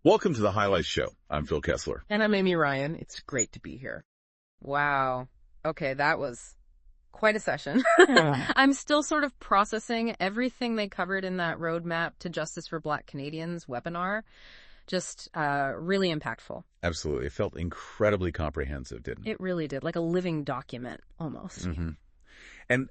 Welcome to the Highlights Show. I'm Phil Kessler. And I'm Amy Ryan. It's great to be here. Wow. Okay, that was quite a session. I'm still sort of processing everything they covered in that Roadmap to Justice for Black Canadians webinar. Just really impactful. Absolutely. It felt incredibly comprehensive, didn't it? It really did, like a living document, almost. Mm-hmm. And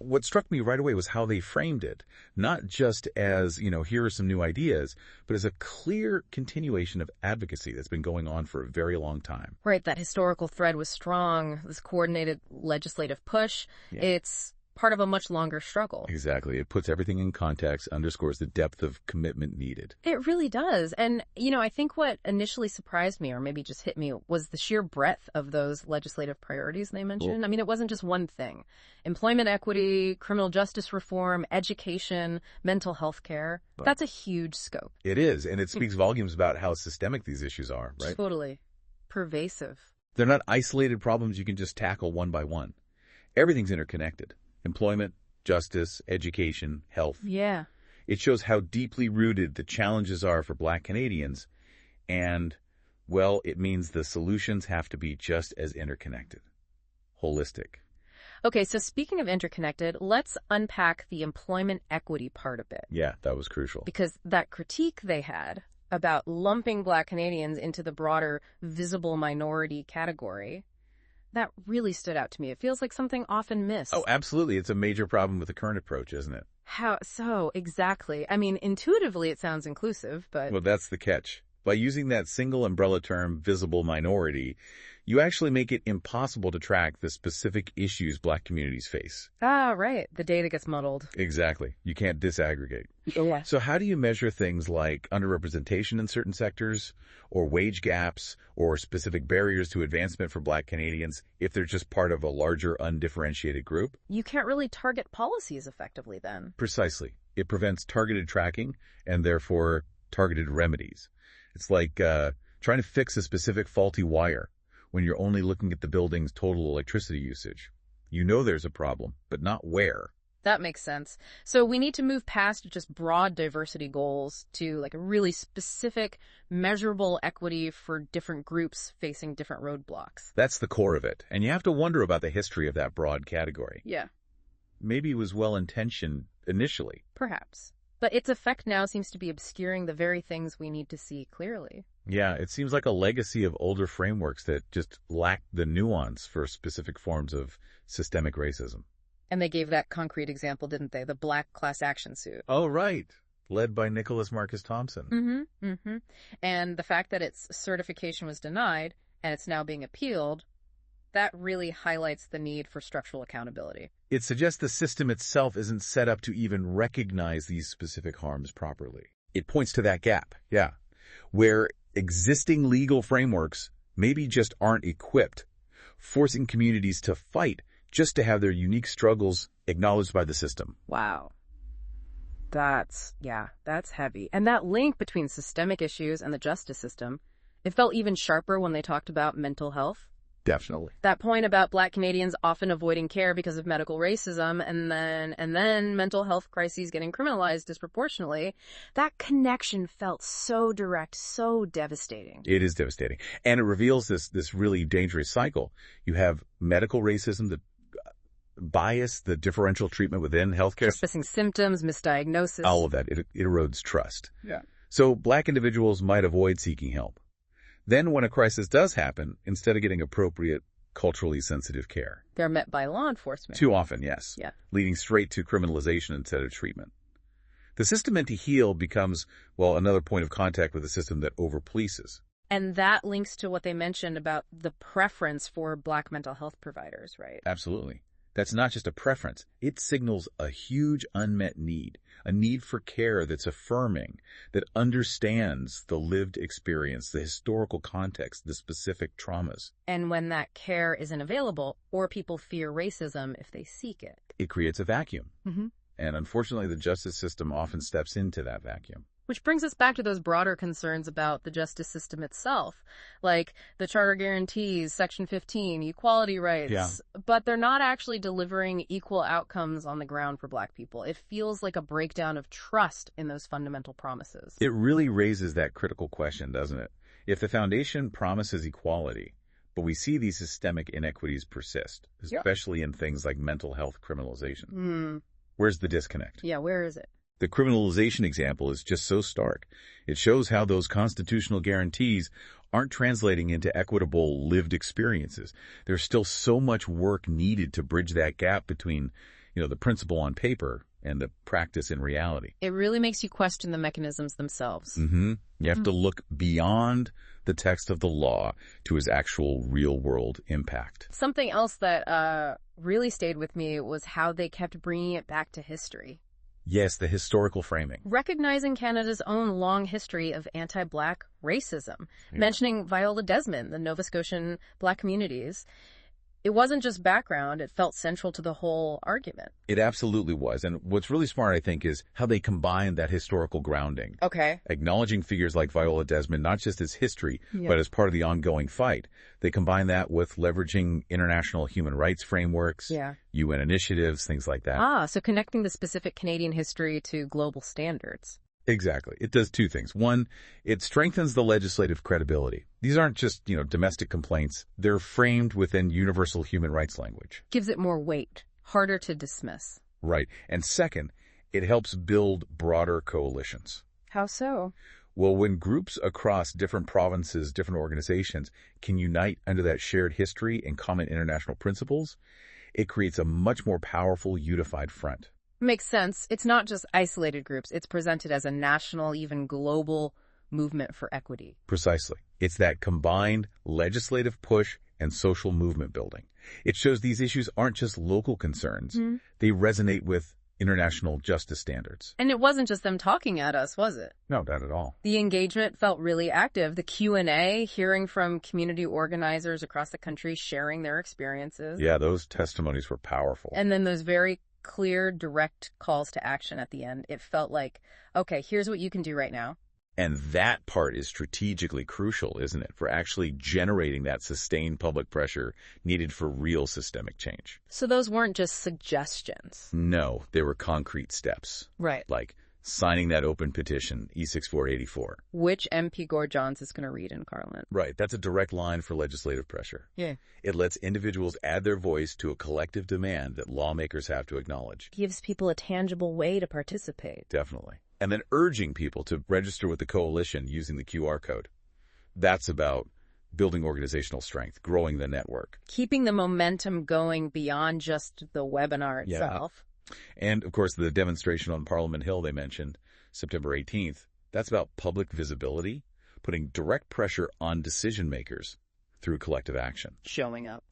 what struck me right away was how they framed it, not just as, here are some new ideas, but as a clear continuation of advocacy that's been going on for a very long time. Right, that historical thread was strong, this coordinated legislative push. Yeah. It's part of a much longer struggle. Exactly. It puts everything in context, underscores the depth of commitment needed. It really does. And, I think what initially surprised me, or maybe just hit me, was the sheer breadth of those legislative priorities they mentioned. Cool. I mean, it wasn't just one thing. Employment equity, criminal justice reform, education, mental health care. That's a huge scope. It is. And it speaks volumes about how systemic these issues are, right? Totally. Pervasive. They're not isolated problems you can just tackle one by one. Everything's interconnected. Employment, justice, education, health. Yeah. It shows how deeply rooted the challenges are for Black Canadians, and, well, it means the solutions have to be just as interconnected, holistic. Okay, so speaking of interconnected, let's unpack the employment equity part a bit. Yeah, that was crucial. Because that critique they had about lumping Black Canadians into the broader visible minority category, that really stood out to me. It feels like something often missed. Oh, absolutely. It's a major problem with the current approach, isn't it? How so? Exactly. I mean, intuitively it sounds inclusive, but... Well, that's the catch. By using that single umbrella term, visible minority, you actually make it impossible to track the specific issues Black communities face. Ah, right. The data gets muddled. Exactly. You can't disaggregate. Yeah. So how do you measure things like underrepresentation in certain sectors, or wage gaps, or specific barriers to advancement for Black Canadians if they're just part of a larger undifferentiated group? You can't really target policies effectively then. Precisely. It prevents targeted tracking and therefore targeted remedies. It's like trying to fix a specific faulty wire when you're only looking at the building's total electricity usage. You know there's a problem, but not where. That makes sense. So we need to move past just broad diversity goals to like a really specific, measurable equity for different groups facing different roadblocks. That's the core of it. And you have to wonder about the history of that broad category. Yeah. Maybe it was well-intentioned initially. Perhaps. But its effect now seems to be obscuring the very things we need to see clearly. Yeah, it seems like a legacy of older frameworks that just lacked the nuance for specific forms of systemic racism. And they gave that concrete example, didn't they? The black class action suit. Oh, right. Led by Nicholas Marcus Thompson. And the fact that its certification was denied and it's now being appealed, that really highlights the need for structural accountability. It suggests the system itself isn't set up to even recognize these specific harms properly. It points to that gap, yeah, where existing legal frameworks maybe just aren't equipped, forcing communities to fight just to have their unique struggles acknowledged by the system. Wow. That's heavy. And that link between systemic issues and the justice system, it felt even sharper when they talked about mental health. Definitely. That point about Black Canadians often avoiding care because of medical racism and then mental health crises getting criminalized disproportionately, that connection felt so direct, so devastating. It is devastating. And it reveals this really dangerous cycle. You have medical racism, the bias, the differential treatment within healthcare. Missing symptoms, misdiagnosis. All of that. It erodes trust. Yeah. So Black individuals might avoid seeking help. Then when a crisis does happen, instead of getting appropriate, culturally sensitive care, they're met by law enforcement. Too often, yes. Yeah. Leading straight to criminalization instead of treatment. The system meant to heal becomes, well, another point of contact with a system that over-polices. And that links to what they mentioned about the preference for Black mental health providers, right? Absolutely. That's not just a preference. It signals a huge unmet need, a need for care that's affirming, that understands the lived experience, the historical context, the specific traumas. And when that care isn't available, or people fear racism if they seek it, it creates a vacuum. Mm-hmm. And unfortunately, the justice system often steps into that vacuum. Which brings us back to those broader concerns about the justice system itself, like the Charter guarantees, Section 15, equality rights, Yeah. but they're not actually delivering equal outcomes on the ground for Black people. It feels like a breakdown of trust in those fundamental promises. It really raises that critical question, doesn't it? If the foundation promises equality, but we see these systemic inequities persist, especially in things like mental health criminalization, where's the disconnect? Yeah, where is it? The criminalization example is just so stark. It shows how those constitutional guarantees aren't translating into equitable lived experiences. There's still so much work needed to bridge that gap between, the principle on paper and the practice in reality. It really makes you question the mechanisms themselves. You have to look beyond the text of the law to its actual real-world impact. Something else that really stayed with me was how they kept bringing it back to history. Yes, the historical framing. Recognizing Canada's own long history of anti-Black racism, mentioning Viola Desmond, the Nova Scotian Black communities. It wasn't just background, it felt central to the whole argument. It absolutely was. And what's really smart, I think, is how they combined that historical grounding. Okay. Acknowledging figures like Viola Desmond, not just as history, but as part of the ongoing fight. They combine that with leveraging international human rights frameworks, UN initiatives, things like that. So connecting the specific Canadian history to global standards. Exactly. It does two things. One, it strengthens the legislative credibility. These aren't just, domestic complaints. They're framed within universal human rights language. Gives it more weight, harder to dismiss. Right. And second, it helps build broader coalitions. How so? Well, when groups across different provinces, different organizations can unite under that shared history and common international principles, it creates a much more powerful, unified front. Makes sense. It's not just isolated groups. It's presented as a national, even global movement for equity. Precisely. It's that combined legislative push and social movement building. It shows these issues aren't just local concerns. They resonate with international justice standards. And it wasn't just them talking at us, was it? No, not at all. The engagement felt really active. The Q&A, hearing from community organizers across the country, sharing their experiences. Yeah, those testimonies were powerful. And then those very clear, direct calls to action at the end. It felt like, okay, here's what you can do right now. And that part is strategically crucial, isn't it, for actually generating that sustained public pressure needed for real systemic change. So those weren't just suggestions. No, they were concrete steps. Right. Like signing that open petition, E6484. Which MP Gord Johns is going to read in Parliament. Right. That's a direct line for legislative pressure. Yeah. It lets individuals add their voice to a collective demand that lawmakers have to acknowledge. Gives people a tangible way to participate. Definitely. And then urging people to register with the coalition using the QR code. That's about building organizational strength, growing the network. Keeping the momentum going beyond just the webinar itself. And, of course, the demonstration on Parliament Hill they mentioned, September 18th, that's about public visibility, putting direct pressure on decision makers through collective action. Showing up.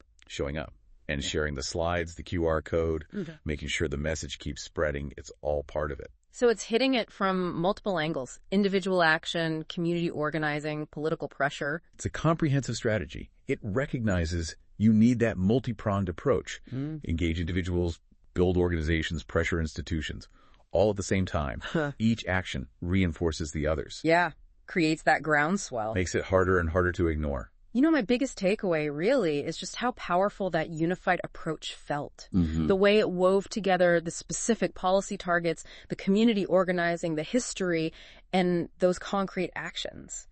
And sharing the slides, the QR code, making sure the message keeps spreading. It's all part of it. So it's hitting it from multiple angles: individual action, community organizing, political pressure. It's a comprehensive strategy. It recognizes you need that multi-pronged approach. Engage individuals, build organizations, pressure institutions, all at the same time. Each action reinforces the others. Yeah, creates that groundswell. Makes it harder and harder to ignore. My biggest takeaway really is just how powerful that unified approach felt. The way it wove together the specific policy targets, the community organizing, the history, and those concrete actions.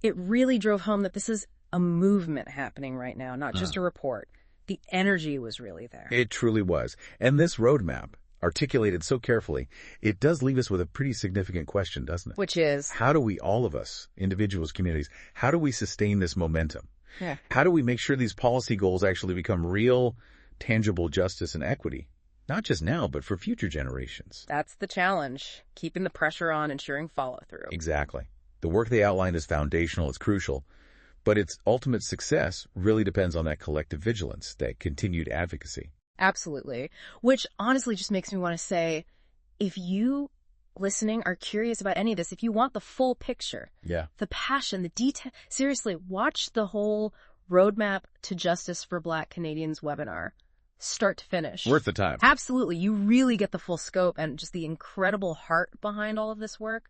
It really drove home that this is a movement happening right now, not just a report. The energy was really there. It truly was. And this roadmap, articulated so carefully, it does leave us with a pretty significant question, doesn't it? Which is? How do we, all of us, individuals, communities, how do we sustain this momentum? Yeah. How do we make sure these policy goals actually become real, tangible justice and equity? Not just now, but for future generations. That's the challenge, keeping the pressure on, ensuring follow-through. Exactly. The work they outlined is foundational, it's crucial, but its ultimate success really depends on that collective vigilance, that continued advocacy. Absolutely. Which honestly just makes me want to say, if you listening are curious about any of this, if you want the full picture, the passion, the detail, seriously, watch the whole Roadmap to Justice for Black Canadians webinar, start to finish. Worth the time. Absolutely. You really get the full scope and just the incredible heart behind all of this work.